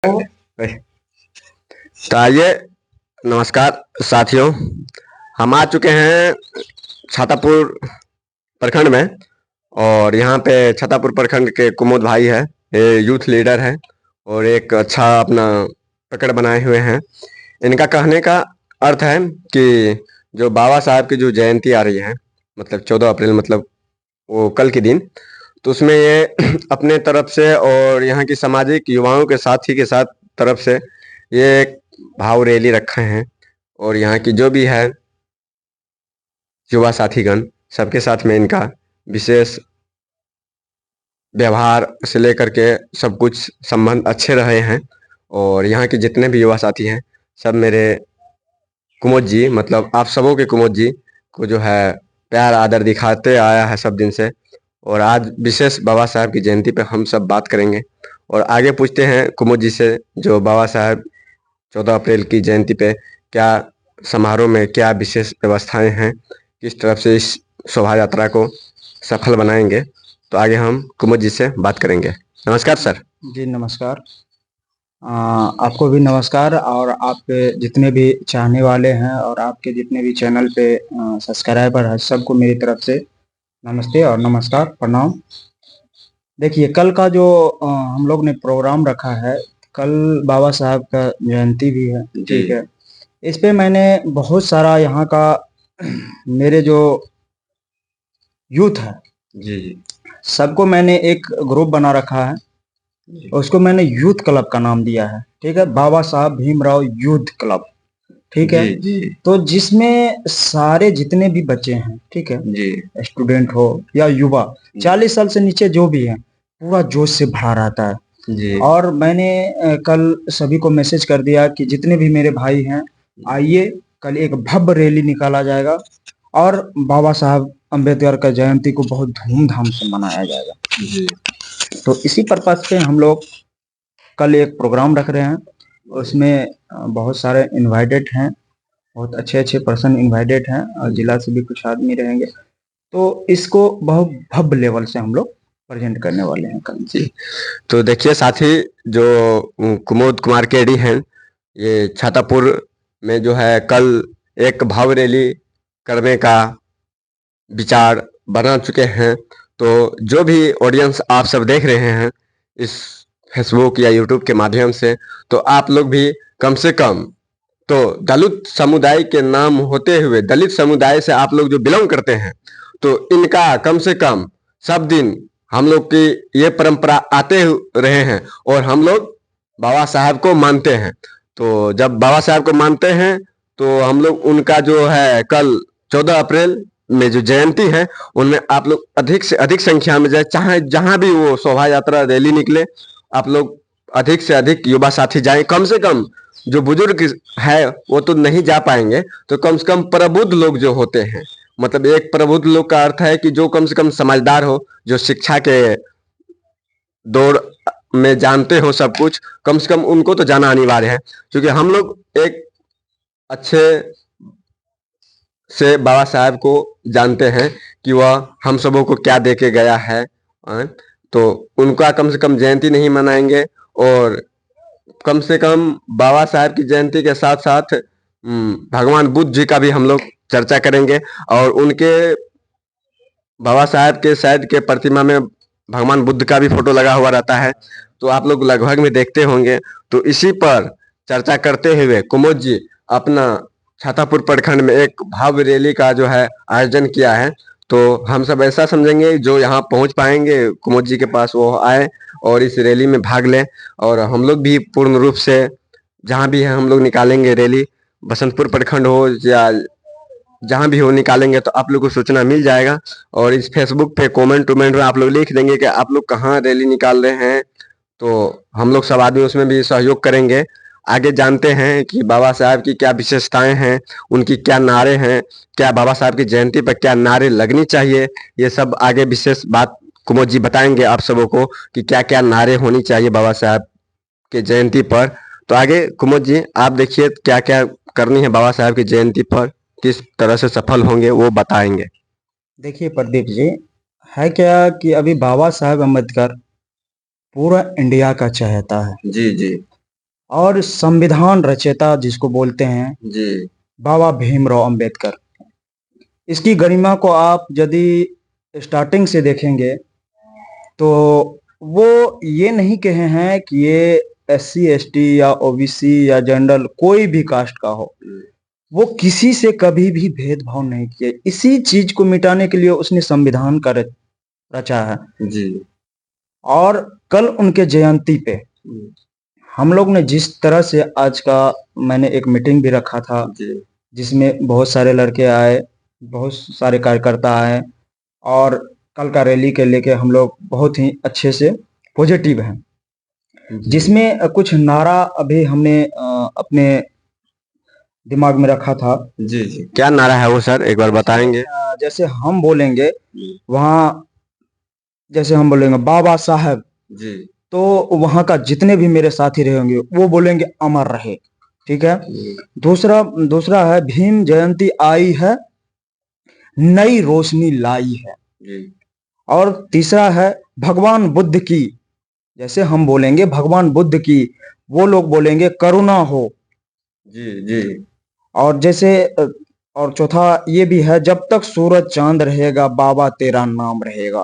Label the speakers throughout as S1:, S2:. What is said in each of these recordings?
S1: तो आइए, नमस्कार साथियों। हम आ चुके हैं छातापुर प्रखंड में और यहाँ पे छातापुर प्रखंड के कुमुद भाई है, ये यूथ लीडर है और एक अच्छा अपना पकड़ बनाए हुए हैं। इनका कहने का अर्थ है कि जो बाबा साहब की जो जयंती आ रही है, मतलब 14 अप्रैल, मतलब वो कल के दिन, तो उसमें ये अपने तरफ से और यहाँ की सामाजिक युवाओं के साथी के साथ तरफ से ये एक भाव रैली रखे हैं और यहाँ की जो भी है युवा साथीगण, सबके साथ में इनका विशेष व्यवहार से लेकर के सब कुछ संबंध अच्छे रहे हैं। और यहाँ के जितने भी युवा साथी हैं, सब मेरे कुमोद जी, मतलब आप सबों के कुमोद जी को जो है प्यार आदर दिखाते आया है सब दिन से। और आज विशेष बाबा साहब की जयंती पे हम सब बात करेंगे और आगे पूछते हैं कुमुद जी से, जो बाबा साहब 14 अप्रैल की जयंती पे क्या समारोह में क्या विशेष व्यवस्थाएं हैं, किस तरफ से इस शोभा यात्रा को सफल बनाएंगे। तो आगे हम कुमुद जी से बात करेंगे। नमस्कार सर।
S2: जी नमस्कार। आपको भी नमस्कार और आपके जितने भी चाहने वाले हैं और आपके जितने भी चैनल पे सब्सक्राइबर हैं, सबको मेरी तरफ से नमस्ते और नमस्कार, प्रणाम। देखिए, कल का जो हम लोग ने प्रोग्राम रखा है, कल बाबा साहब का जयंती भी है, ठीक है। इस पे मैंने बहुत सारा यहाँ का मेरे जो यूथ है
S1: जी जी
S2: सबको मैंने एक ग्रुप बना रखा है, उसको मैंने यूथ क्लब का नाम दिया है, ठीक है, बाबा साहब भीमराव यूथ क्लब, ठीक है।
S1: जी
S2: तो जिसमें सारे जितने भी बच्चे हैं, ठीक है,
S1: जी
S2: स्टूडेंट हो या युवा, 40 साल से नीचे जो भी है, पूरा जोश से भरा रहता है।
S1: जी
S2: और मैंने कल सभी को मैसेज कर दिया कि जितने भी मेरे भाई हैं, आइए, कल एक भव्य रैली निकाला जाएगा और बाबा साहब अम्बेडकर का जयंती को बहुत धूमधाम से मनाया जाएगा।
S1: जी
S2: तो इसी पर्पज से हम लोग कल एक प्रोग्राम रख रहे हैं। उसमें बहुत सारे इनवाइटेड हैं, बहुत अच्छे अच्छे पर्सन इनवाइटेड हैं और जिला से भी कुछ आदमी रहेंगे। तो इसको बहुत भव्य लेवल से हम लोग प्रेजेंट करने वाले हैं कल।
S1: जी। तो देखिए साथी, जो कुमोद कुमार केडी हैं, ये छातापुर में जो है कल एक भाव रैली करने का विचार बना चुके हैं। तो जो भी ऑडियंस आप सब देख रहे हैं इस फेसबुक या यूट्यूब के माध्यम से, तो आप लोग भी कम से कम, तो दलित समुदाय के नाम होते हुए दलित समुदाय से आप लोग जो बिलोंग करते हैं, तो इनका कम से कम सब दिन हम लोग की ये परंपरा आते रहे हैं और हम लोग बाबा साहब को मानते हैं। तो जब बाबा साहब को मानते हैं तो हम लोग उनका जो है कल 14 अप्रैल में जो जयंती है, उनमें आप लोग अधिक से अधिक संख्या में जाए, चाहे जहां भी वो शोभा यात्रा रैली निकले, आप लोग अधिक से अधिक युवा साथी जाएं। कम से कम जो बुजुर्ग है वो तो नहीं जा पाएंगे, तो कम से कम प्रबुद्ध लोग जो होते हैं, मतलब एक प्रबुद्ध लोग का अर्थ है कि जो कम से कम समझदार हो, जो शिक्षा के दौड़ में जानते हो सब कुछ, कम से कम उनको तो जाना अनिवार्य है। क्योंकि हम लोग एक अच्छे से बाबा साहब को जानते हैं कि वह हम सबों को क्या दे के गया है। तो उनका कम से कम जयंती नहीं मनाएंगे और कम से कम बाबा साहब की जयंती के साथ साथ भगवान बुद्ध जी का भी हम लोग चर्चा करेंगे। और उनके बाबा साहब के शायद के प्रतिमा में भगवान बुद्ध का भी फोटो लगा हुआ रहता है, तो आप लोग लगभग में देखते होंगे। तो इसी पर चर्चा करते हुए कुमुद जी अपना छातापुर प्रखंड में एक भव्य रैली का जो है आयोजन किया है। तो हम सब ऐसा समझेंगे, जो यहाँ पहुँच पाएंगे कुमुद जी के पास वो आए और इस रैली में भाग लें। और हम लोग भी पूर्ण रूप से जहाँ भी है हम लोग निकालेंगे रैली, बसंतपुर प्रखंड हो या जहाँ भी हो निकालेंगे, तो आप लोग को सूचना मिल जाएगा। और इस फेसबुक पे कमेंट वमेंट में आप लोग लिख देंगे कि आप लोग कहाँ रैली निकाल रहे हैं, तो हम लोग सब आदमी उसमें भी सहयोग करेंगे। आगे जानते हैं कि बाबा साहब की क्या विशेषताएं हैं, उनकी क्या नारे हैं, क्या बाबा साहब की जयंती पर क्या नारे लगनी चाहिए, ये सब आगे विशेष बात कुमुद जी बताएंगे आप सबों को कि क्या क्या नारे होनी चाहिए बाबा साहब के जयंती पर। तो आगे कुमुद जी आप देखिए क्या क्या करनी है बाबा साहब की जयंती पर, किस तरह से सफल होंगे वो बताएंगे।
S2: देखिए प्रदीप जी, है क्या कि अभी बाबा साहब अम्बेडकर पूरा इंडिया का चहेता है।
S1: जी जी
S2: और संविधान रचयिता जिसको बोलते हैं
S1: जी
S2: बाबा भीमराव अंबेडकर। इसकी गरिमा को आप यदि स्टार्टिंग से देखेंगे तो वो ये नहीं कहे हैं कि ये एससी एसटी या ओबीसी या जनरल कोई भी कास्ट का हो। वो किसी से कभी भी भेदभाव नहीं किए। इसी चीज को मिटाने के लिए उसने संविधान का रचा है।
S1: जी
S2: और कल उनके जयंती पे हम लोग ने जिस तरह से आज का मैंने एक मीटिंग भी रखा था
S1: जी
S2: जिसमें बहुत सारे लड़के आए, बहुत सारे कार्यकर्ता आए और कल का रैली के लेके हम लोग बहुत ही अच्छे से पॉजिटिव हैं।
S1: जी
S2: जिसमें कुछ नारा अभी हमने अपने दिमाग में रखा था।
S1: जी जी क्या नारा है वो सर, एक बार बताएंगे?
S2: जैसे हम बोलेंगे वहाँ, जैसे हम बोलेंगे बाबा साहब,
S1: जी
S2: तो वहाँ का जितने भी मेरे साथी रहेंगे वो बोलेंगे अमर रहे। ठीक है। दूसरा दूसरा है भीम जयंती आई है, नई रोशनी लाई है।
S1: जी
S2: और तीसरा है भगवान बुद्ध की। जैसे हम बोलेंगे भगवान बुद्ध की, वो लोग बोलेंगे करुणा हो।
S1: जी जी
S2: और जैसे और चौथा ये भी है जब तक सूरज चांद रहेगा बाबा तेरा नाम रहेगा।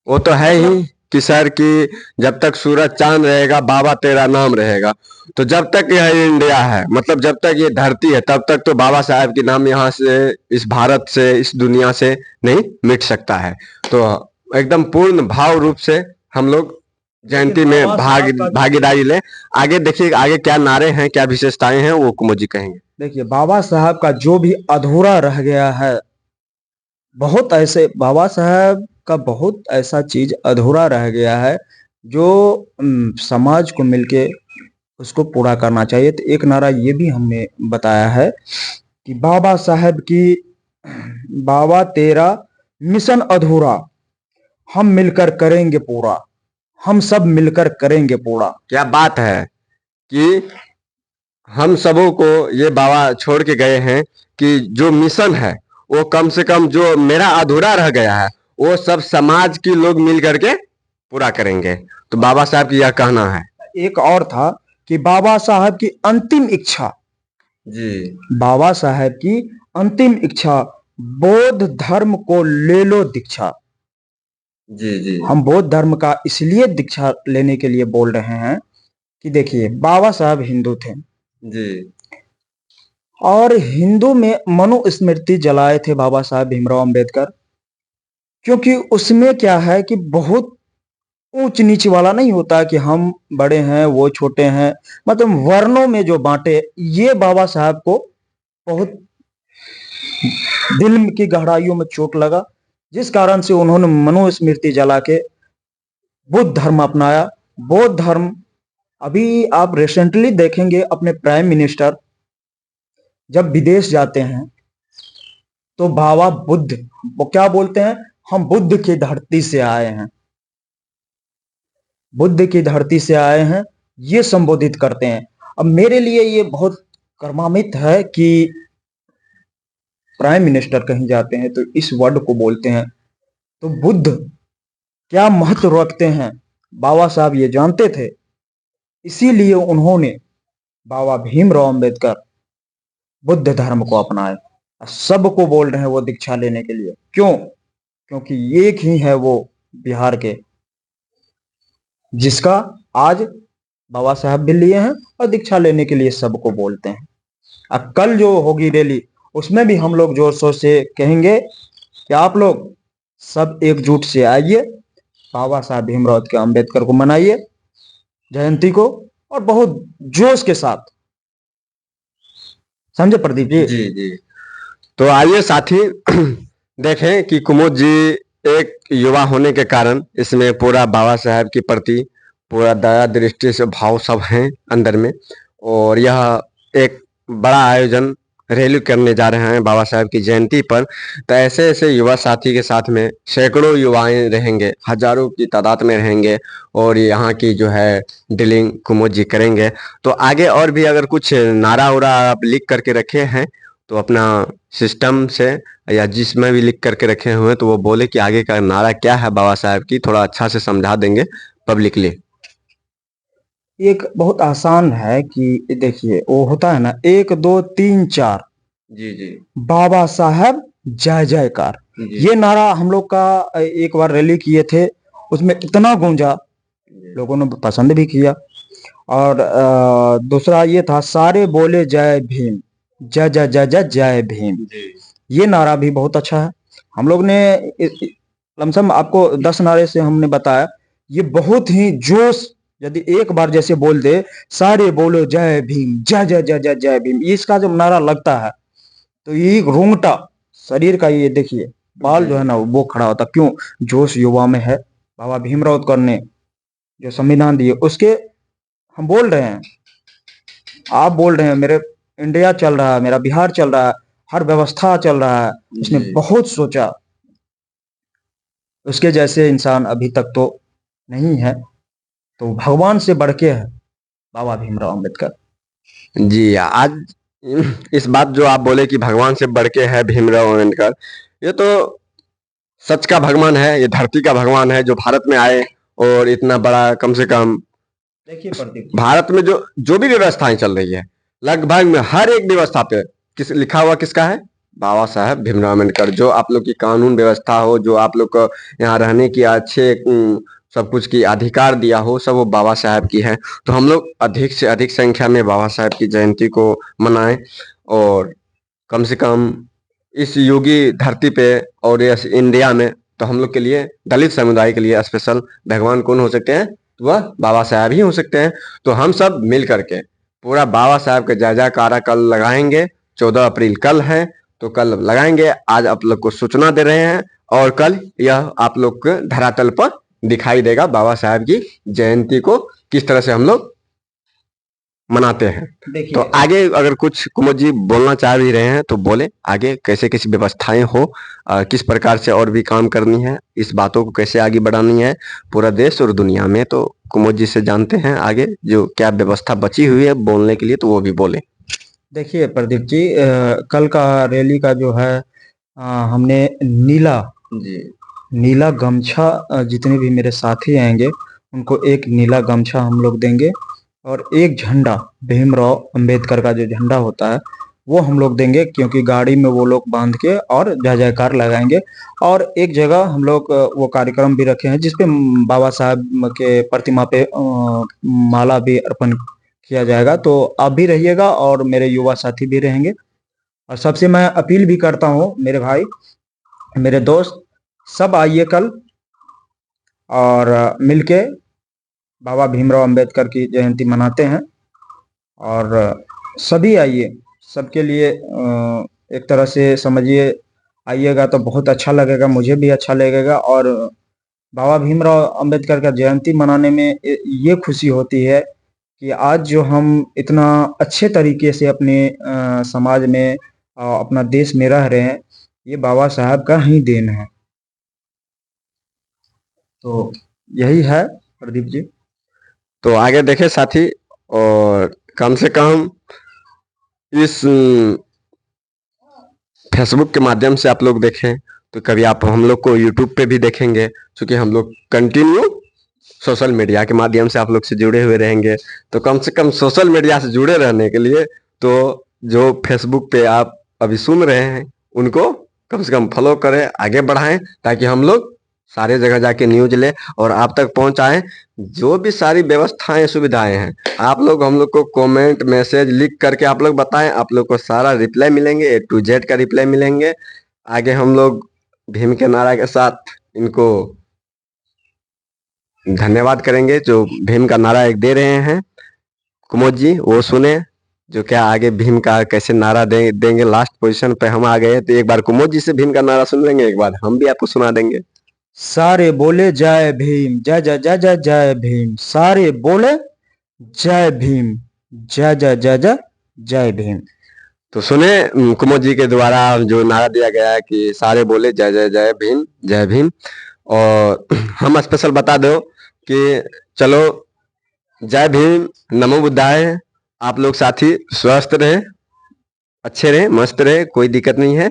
S1: वो तो है ही कि सर कि जब तक सूरज चांद रहेगा बाबा तेरा नाम रहेगा। तो जब तक यह इंडिया है, मतलब जब तक ये धरती है, तब तक तो बाबा साहब के नाम यहाँ से, इस भारत से, इस दुनिया से नहीं मिट सकता है। तो एकदम पूर्ण भाव रूप से हम लोग जयंती में भागीदारी ले। आगे देखिए आगे क्या नारे हैं, क्या विशेषताएं हैं, वो कुमो जी कहेंगे।
S2: देखिए बाबा साहब का जो भी अधूरा रह गया है, बहुत ऐसे बाबा साहब का बहुत ऐसा चीज अधूरा रह गया है जो समाज को मिलके उसको पूरा करना चाहिए। तो एक नारा ये भी हमने बताया है कि बाबा साहब की, बाबा तेरा मिशन अधूरा, हम मिलकर करेंगे पूरा, हम सब मिलकर करेंगे पूरा।
S1: क्या बात है कि हम सबों को ये बाबा छोड़ के गए हैं कि जो मिशन है वो कम से कम जो मेरा अधूरा रह गया है वो सब समाज के लोग मिल करके पूरा करेंगे। तो बाबा साहब की यह कहना है।
S2: एक और था कि बाबा साहब की अंतिम इच्छा,
S1: जी
S2: बाबा साहब की अंतिम इच्छा, बौद्ध धर्म को ले लो दीक्षा।
S1: जी जी
S2: हम बौद्ध धर्म का इसलिए दीक्षा लेने के लिए बोल रहे हैं कि देखिए बाबा साहब हिंदू थे
S1: जी
S2: और हिंदू में मनुस्मृति जलाए थे बाबा साहब भीमराव अंबेडकर। क्योंकि उसमें क्या है कि बहुत ऊंच नीच वाला नहीं होता कि हम बड़े हैं वो छोटे हैं, मतलब वर्णों में जो बांटे, ये बाबा साहब को बहुत दिल की गहराइयों में चोट लगा, जिस कारण से उन्होंने मनुस्मृति जला के बुद्ध धर्म अपनाया। बौद्ध धर्म अभी आप रिसेंटली देखेंगे अपने प्राइम मिनिस्टर जब विदेश जाते हैं तो बाबा बुद्ध वो क्या बोलते हैं, हम बुद्ध की धरती से आए हैं, बुद्ध की धरती से आए हैं, ये संबोधित करते हैं। अब मेरे लिए ये बहुत कर्मान्वित है कि प्राइम मिनिस्टर कहीं जाते हैं तो इस वर्ड को बोलते हैं। तो बुद्ध क्या महत्व रखते हैं बाबा साहब ये जानते थे, इसीलिए उन्होंने बाबा भीमराव अंबेडकर बुद्ध धर्म को अपनाया। सबको बोल रहे हैं वो दीक्षा लेने के लिए। क्यों? क्योंकि एक ही है वो बिहार के जिसका आज बाबा साहब भी लिए हैं और दीक्षा लेने के लिए सबको बोलते हैं। अब कल जो होगी रैली उसमें भी हम लोग जोर शोर से कहेंगे कि आप लोग सब एकजुट से आइए, बाबा साहब भीमराव के अंबेडकर को मनाइए जयंती को, और बहुत जोश के साथ। समझे प्रदीप जी?
S1: जी जी तो आइए साथी देखें कि कुमुद जी एक युवा होने के कारण इसमें पूरा बाबा साहब के प्रति पूरा दया दृष्टि से भाव सब हैं अंदर में। और यह एक बड़ा आयोजन रैली करने जा रहे हैं बाबा साहब की जयंती पर। तो ऐसे ऐसे युवा साथी के साथ में सैकड़ों युवाएं रहेंगे, हजारों की तादाद में रहेंगे और यहाँ की जो है डीलिंग कुमुद जी करेंगे। तो आगे और भी अगर कुछ नारा उरा आप लिख करके रखे हैं तो अपना सिस्टम से या जिसमें भी लिख करके रखे हुए हैं तो वो बोले कि आगे का नारा क्या है बाबा साहब की, थोड़ा अच्छा से समझा देंगे पब्लिकली।
S2: एक बहुत आसान है कि देखिए वो होता है ना, 1 2 3 4
S1: जी जी
S2: बाबा साहब जय जयकार।
S1: जी
S2: ये नारा हम लोग का एक बार रैली किए थे, उसमें इतना गूंजा,
S1: जी
S2: लोगों ने पसंद भी किया। और दूसरा ये था, सारे बोले जय भीम, जय जय जय जय जय भीम।
S1: जी
S2: ये नारा भी बहुत अच्छा है। हम लोग ने लमसम आपको 10 नारे से हमने बताया। ये बहुत ही जोश, यदि एक बार जैसे बोल दे, सारे बोलो जय भीम, जय जय जय जय जय भीम, ये इसका जब नारा लगता है तो ये रोंगटा शरीर का, ये देखिए बाल
S1: जी
S2: जो है
S1: जी
S2: ना वो खड़ा होता। क्यों? जोश युवा में है। बाबा भीमराव ने जो संविधान दिए उसके हम बोल रहे हैं, आप बोल रहे हैं, मेरे इंडिया चल रहा है, मेरा बिहार चल रहा है, हर व्यवस्था चल रहा है। उसने
S1: जी
S2: बहुत सोचा, उसके जैसे इंसान अभी तक तो नहीं है। तो भगवान से बढ़ के है बाबा भीमराव अम्बेडकर।
S1: जी आज इस बात जो आप बोले कि भगवान से बढ़ के है भीमराव अम्बेडकर, ये तो सच का भगवान है, ये धरती का भगवान है जो भारत में आए और इतना बड़ा कम से कम
S2: देखिए प्रदीप जी,
S1: भारत में जो जो भी व्यवस्थाएं चल रही है लगभग में हर एक व्यवस्था पे किस लिखा हुआ किसका है? बाबा साहब भीमराव अम्बेडकर। जो आप लोग की कानून व्यवस्था हो, जो आप लोग को यहाँ रहने की अच्छे सब कुछ की अधिकार दिया हो, सब वो बाबा साहब की है। तो हम लोग अधिक से अधिक संख्या में बाबा साहब की जयंती को मनाएं और कम से कम इस योगी धरती पे और इस इंडिया में तो हम लोग के लिए दलित समुदाय के लिए स्पेशल भगवान कौन हो सकते हैं? वह बाबा साहब ही हो सकते हैं। तो हम सब मिल करके पूरा बाबा साहब का जय जयकारा कल लगाएंगे। 14 अप्रैल कल है, तो कल लगाएंगे। आज आप लोग को सूचना दे रहे हैं और कल यह आप लोग के धरातल पर दिखाई देगा बाबा साहब की जयंती को किस तरह से हम लोग मनाते हैं। तो
S2: देखिए
S1: आगे अगर कुछ कुमुद जी बोलना चाह भी रहे हैं तो बोले, आगे कैसे कैसी व्यवस्थाएं हो, किस प्रकार से और भी काम करनी है, इस बातों को कैसे आगे बढ़ानी है पूरा देश और दुनिया में, तो कुमुद जी से जानते हैं आगे जो क्या व्यवस्था बची हुई है बोलने के लिए, तो वो भी बोले।
S2: देखिए प्रदीप जी, कल का रैली का जो है, हमने नीला
S1: जी
S2: नीला गमछा, जितने भी मेरे साथी आएंगे उनको एक नीला गमछा हम लोग देंगे, और एक झंडा, भीमराव अंबेडकर का जो झंडा होता है वो हम लोग देंगे, क्योंकि गाड़ी में वो लोग बांध के और जय जयकार लगाएंगे। और एक जगह हम लोग वो कार्यक्रम भी रखे हैं जिसपे बाबा साहब के प्रतिमा पे माला भी अर्पण किया जाएगा। तो आप भी रहिएगा और मेरे युवा साथी भी रहेंगे। और सबसे मैं अपील भी करता हूँ, मेरे भाई, मेरे दोस्त, सब आइए कल, और मिलके बाबा भीमराव अंबेडकर की जयंती मनाते हैं। और सभी आइए, सबके लिए एक तरह से समझिए, आइएगा तो बहुत अच्छा लगेगा, मुझे भी अच्छा लगेगा। और बाबा भीमराव अंबेडकर का जयंती मनाने में ये खुशी होती है कि आज जो हम इतना अच्छे तरीके से अपने समाज में, अपना देश में रह रहे हैं, ये बाबा साहब का ही देन है। तो यही है प्रदीप जी।
S1: तो आगे देखे साथी, और कम से कम इस फेसबुक के माध्यम से आप लोग देखें, तो कभी आप हम लोग को यूट्यूब पे भी देखेंगे, क्योंकि हम लोग कंटिन्यू सोशल मीडिया के माध्यम से आप लोग से जुड़े हुए रहेंगे। तो कम से कम सोशल मीडिया से जुड़े रहने के लिए तो जो फेसबुक पे आप अभी सुन रहे हैं उनको कम से कम फॉलो करें, आगे बढ़ाएं, ताकि हम लोग सारे जगह जाके न्यूज ले और आप तक पहुंचाएं। जो भी सारी व्यवस्थाएं सुविधाएं हैं आप लोग हम लोग को कमेंट मैसेज लिख करके आप लोग बताएं, आप लोग को सारा रिप्लाई मिलेंगे, A to Z का रिप्लाई मिलेंगे। आगे हम लोग भीम के नारा के साथ इनको धन्यवाद करेंगे जो भीम का नारा एक दे रहे हैं। कुमोद जी वो सुने जो क्या आगे भीम का कैसे नारा देंगे। लास्ट पोजीशन पे हम आ गए, तो एक बार कुमोद जी से भीम का नारा सुन लेंगे, एक बार हम भी आपको सुना देंगे।
S2: सारे बोले जय भीम, जय जय जय जय जय भीम, सारे बोले जय भीम, जय जय जय जय जय भीम।
S1: तो सुने कुमोद जी के द्वारा जो नारा दिया गया है कि सारे बोले जय जय जय भीम, जय भीम। और हम स्पेशल बता दो कि चलो जय भीम, नमो बुद्धाय। आप लोग साथी स्वस्थ रहे, अच्छे रहे, मस्त रहे, कोई दिक्कत नहीं है।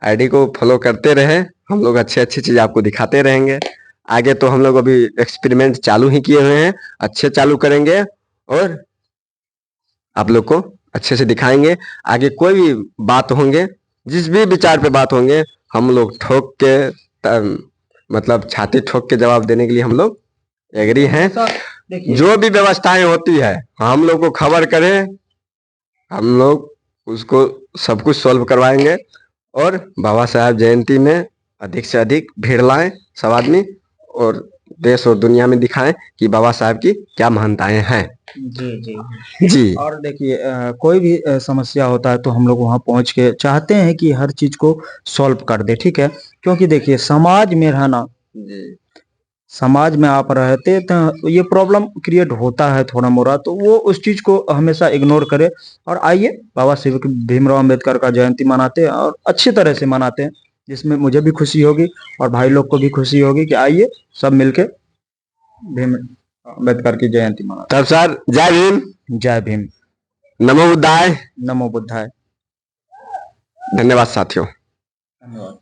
S1: आईडी को फॉलो करते रहे, हम लोग अच्छे अच्छी चीज आपको दिखाते रहेंगे। आगे तो हम लोग अभी एक्सपेरिमेंट चालू ही किए हुए हैं, अच्छे चालू करेंगे और आप लोग को अच्छे से दिखाएंगे। आगे कोई भी बात होंगे, जिस भी विचार पे बात होंगे, हम लोग ठोक के मतलब छाती ठोक के जवाब देने के लिए हम लोग एग्री हैं।
S2: देखिए,
S1: जो भी व्यवस्थाएं होती है हम लोग को खबर करें, हम लोग उसको सब कुछ सॉल्व करवाएंगे और बाबा साहब जयंती में अधिक से अधिक भीड़ लाएं सब आदमी, और देश और दुनिया में दिखाएं कि बाबा साहब की क्या महानताएं हैं।
S2: जी जी
S1: जी।
S2: और देखिए कोई भी समस्या होता है तो हम लोग वहां पहुंच के चाहते हैं कि हर चीज को सॉल्व कर दे, ठीक है। क्योंकि देखिए समाज में रहना, समाज में आप रहते तो ये प्रॉब्लम क्रिएट होता है थोड़ा मोड़ा, तो वो उस चीज को हमेशा इग्नोर करे और आइए बाबा साहेब भीमराव अम्बेडकर का जयंती मनाते हैं और अच्छी तरह से मनाते हैं, जिसमें मुझे भी खुशी होगी और भाई लोग को भी खुशी होगी कि आइए सब मिलके भीम अम्बेडकर की जयंती मनाते
S1: तब सर जय भीम।
S2: हैं। जय भीम।
S1: नमो बुद्धाय।
S2: नमो बुद्धाय।
S1: धन्यवाद साथियों।
S2: धन्यवाद।